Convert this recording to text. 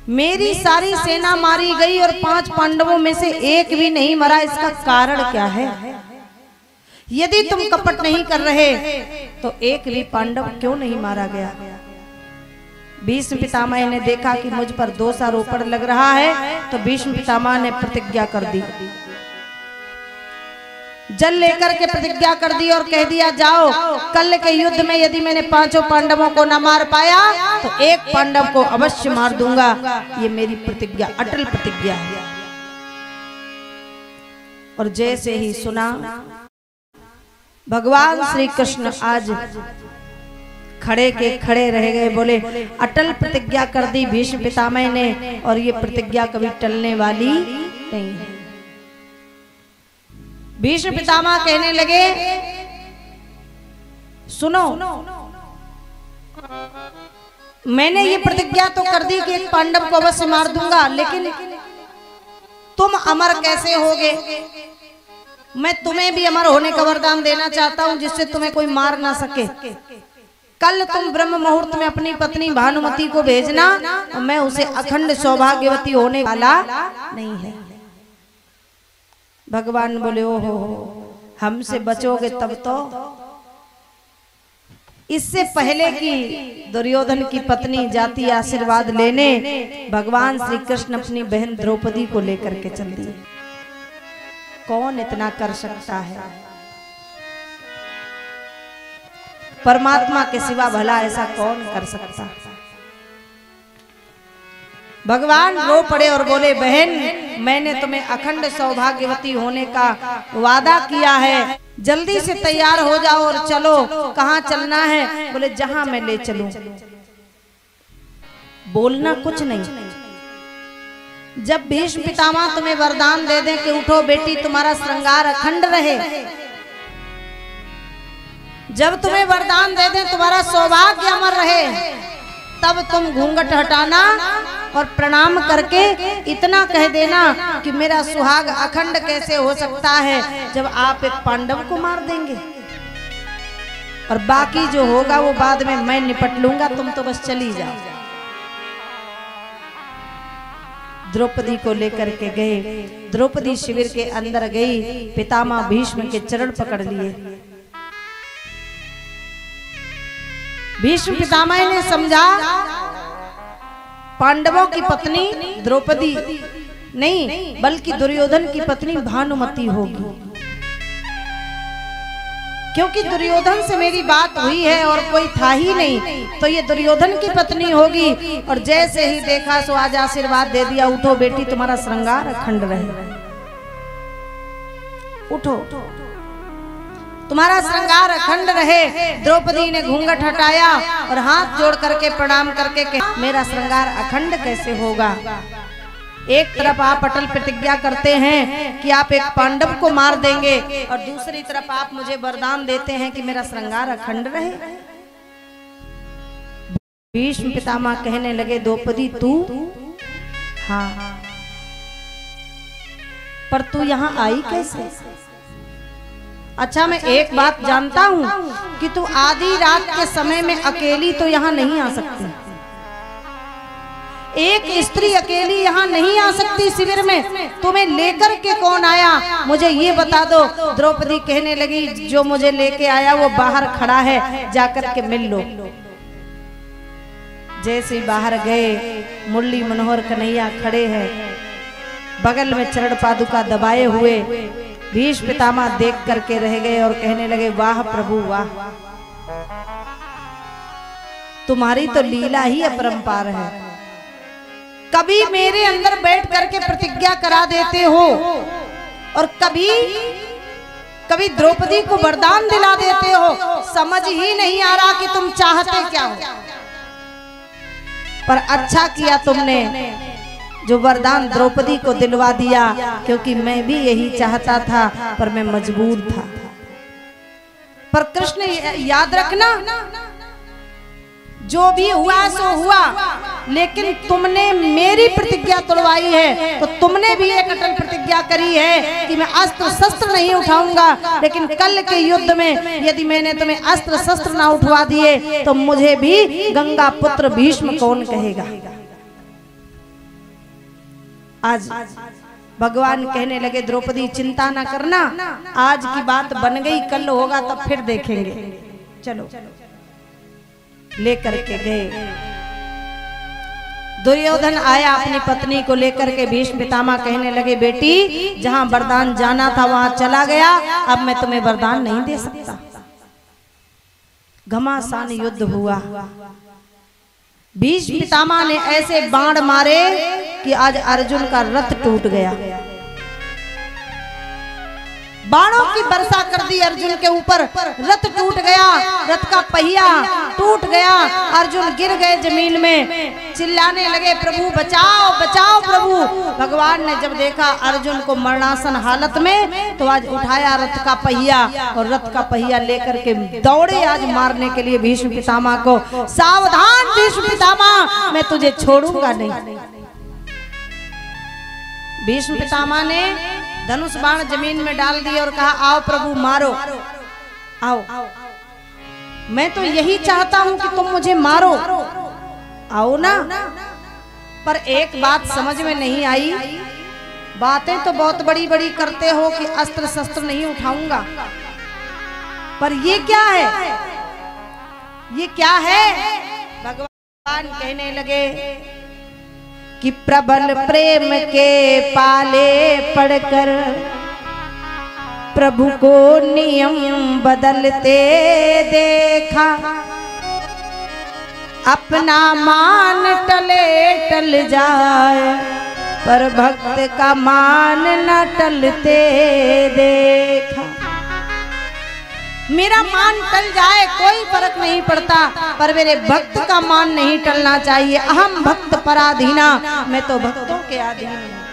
मेरी सारी सेना मारी गई और 5 पांडवों में से एक भी नहीं मरा, इसका कारण क्या है? यदि तुम कपट नहीं कर रहे तो एक भी पांडव क्यों नहीं मारा गया? भीष्म पितामह ने देखा कि मुझ पर दोषारोपण लग रहा है, तो भीष्म पितामह ने प्रतिज्ञा कर दी, जल लेकर के प्रतिज्ञा कर दी और कह दिया, जाओ कल के युद्ध में यदि मैंने 5 पांडवों को न मार पाया तो एक पांडव को अवश्य मार दूंगा। ये मेरी प्रतिज्ञा, अटल प्रतिज्ञा है। और जैसे ही सुना, भगवान श्री कृष्ण आज खड़े के खड़े रह गए, बोले अटल प्रतिज्ञा कर दी भीष्म पितामह ने, और ये प्रतिज्ञा कभी टलने वाली नहीं है। भीष्म पितामह कहने लगे, सुनो, मैंने ये प्रतिज्ञा तो कर दी कि एक पांडव को अवश्य मार दूंगा, लेकिन तुम अमर कैसे होगे? मैं तुम्हें भी अमर होने का वरदान देना चाहता हूं, जिससे तुम्हें कोई मार ना सके। कल तुम ब्रह्म मुहूर्त में अपनी पत्नी भानुमति को भेजना, मैं उसे अखंड सौभाग्यवती होने वाला नहीं है। भगवान बोले, ओहो, हमसे बचोगे तब तो। इससे पहले कि दुर्योधन की पत्नी जाती आशीर्वाद लेने, भगवान श्री कृष्ण अपनी बहन द्रौपदी को लेकर के चल दिए। कौन इतना कर सकता है? परमात्मा के सिवा भला ऐसा कौन कर सकता है? भगवान रो पड़े और बोले, बहन, मैंने तुम्हें अखंड सौभाग्यवती होने का वादा किया है, जल्दी से तैयार हो जाओ और चलो। कहाँ चलना है? बोले, जहां मैं ले चलूं। बोलना कुछ नहीं। जब भीष्म पितामह तुम्हें वरदान दे दें कि उठो बेटी, तुम्हारा श्रृंगार अखंड रहे, जब तुम्हें वरदान दे दें तुम्हारा सौभाग्य अमर रहे, तब तुम घूंघट हटाना और प्रणाम करके इतना कह देना कि मेरा सुहाग अखंड कैसे हो सकता है जब आप एक पांडव को मार देंगे, और बाकी जो होगा वो बाद में मैं निपट लूंगा, तुम तो बस चली जाओ। द्रौपदी को लेकर के गए। द्रौपदी शिविर के अंदर गई, पितामह भीष्म के चरण पकड़ लिए। भीष्म पितामह ने समझा पांडवों की पत्नी द्रौपदी नहीं, बल्कि दुर्योधन की पत्नी भानुमति होगी, क्योंकि दुर्योधन से मेरी बात हुई है और कोई था ही नहीं, तो ये दुर्योधन की पत्नी होगी। और जैसे ही देखा सो आज आशीर्वाद दे दिया, उठो बेटी, तुम्हारा श्रृंगार अखंड रहे, उठो, तुम्हारा श्रृंगार अखंड रहे। द्रौपदी ने घूंघट हटाया और हाथ जोड़ करके प्रणाम करके मेरा श्रृंगार अखंड कैसे होगा? एक तरफ आप अटल प्रतिज्ञा करते हैं कि आप एक पांडव को मार देंगे, और दूसरी तरफ आप मुझे वरदान देते हैं कि मेरा श्रृंगार अखंड रहे। भीष्म पितामह कहने लगे, द्रौपदी तू? हाँ, पर तू यहाँ आई कैसे? अच्छा, मैं एक बात जानता हूँ कि तू आधी रात के समय में अकेली तो यहाँ नहीं आ सकती। एक स्त्री अकेली यहाँ नहीं आ सकती शिविर में। तुम्हें लेकर के कौन आया, मुझे ये बता दो। द्रौपदी कहने लगी, जो मुझे लेके आया वो बाहर खड़ा है, जाकर के मिल लो। जैसे बाहर गए, मुरली मनोहर कन्हैया खड़े हैं, बगल में चरण पादुका दबाए हुए। भीष्म पितामह देख करके रह गए और कहने लगे, वाह प्रभु वाह, तुम्हारी तो लीला ही अपरंपार है। कभी मेरे अंदर बैठ करके प्रतिज्ञा करा देते हो, और कभी द्रौपदी को वरदान दिला देते हो। समझ ही नहीं आ रहा कि तुम चाहते क्या हो। पर अच्छा किया तुमने जो वरदान द्रौपदी को दिलवा दिया, क्योंकि मैं भी यही चाहता था, पर मैं मजबूर था। पर कृष्ण याद रखना, जो भी हुआ सो हुआ, लेकिन तुमने मेरी प्रतिज्ञा तोड़वाई है, तो तुमने भी एक अटल प्रतिज्ञा करी है कि मैं अस्त्र शस्त्र नहीं उठाऊंगा। लेकिन कल के युद्ध में यदि मैंने तुम्हें अस्त्र शस्त्र ना उठवा दिए, तो मुझे भी गंगा पुत्र भीष्म कौन कहेगा। आज भगवान कहने लगे द्रौपदी चिंता ना करना, आज की बात बन गई, कल होगा तब फिर देखेंगे। चलो लेकर के गए। दुर्योधन आया अपनी पत्नी को लेकर के। भीष्म पितामह कहने लगे बेटी जहां वरदान जाना था वहां चला गया, अब मैं तुम्हें वरदान नहीं दे सकता। घमासान युद्ध हुआ। भीष्म पितामह ने ऐसे बाण मारे कि आज अर्जुन का रथ टूट गया। बाणों की वर्षा कर दी अर्जुन के ऊपर, रथ टूट गया, रथ का पहिया टूट गया, अर्जुन गिर गए जमीन में, चिल्लाने लगे प्रभु बचाओ बचाओ प्रभु। भगवान ने जब देखा अर्जुन को मरणासन हालत में, तो आज उठाया रथ का पहिया और रथ का पहिया लेकर के दौड़े आज मारने के लिए भीष्म पितामह को। सावधान भीष्म पितामह, मैं तुझे छोड़ूंगा नहीं। भीष्म पितामह ने धनुष बाण जमीन में डाल दिए और कहा आओ प्रभु मारो, आओ, मैं तो यही चाहता हूं कि तुम मुझे मारो, आओ ना। पर एक बात समझ में नहीं आई, बातें तो बहुत बड़ी बड़ी करते हो कि अस्त्र शस्त्र नहीं उठाऊंगा, पर ये क्या है, ये क्या है? भगवान कहने लगे कि प्रबल प्रेम के पाले पड़कर प्रभु को नियम बदलते देखा, अपना मान टले टल जाए पर भक्त का मान न टलते देखा। मेरा मान टल जाए कोई फर्क नहीं पड़ता, पर मेरे भक्त का मान नहीं टलना चाहिए। अहम भक्त पराधीना, मैं तो भक्तों के अधीन हूं।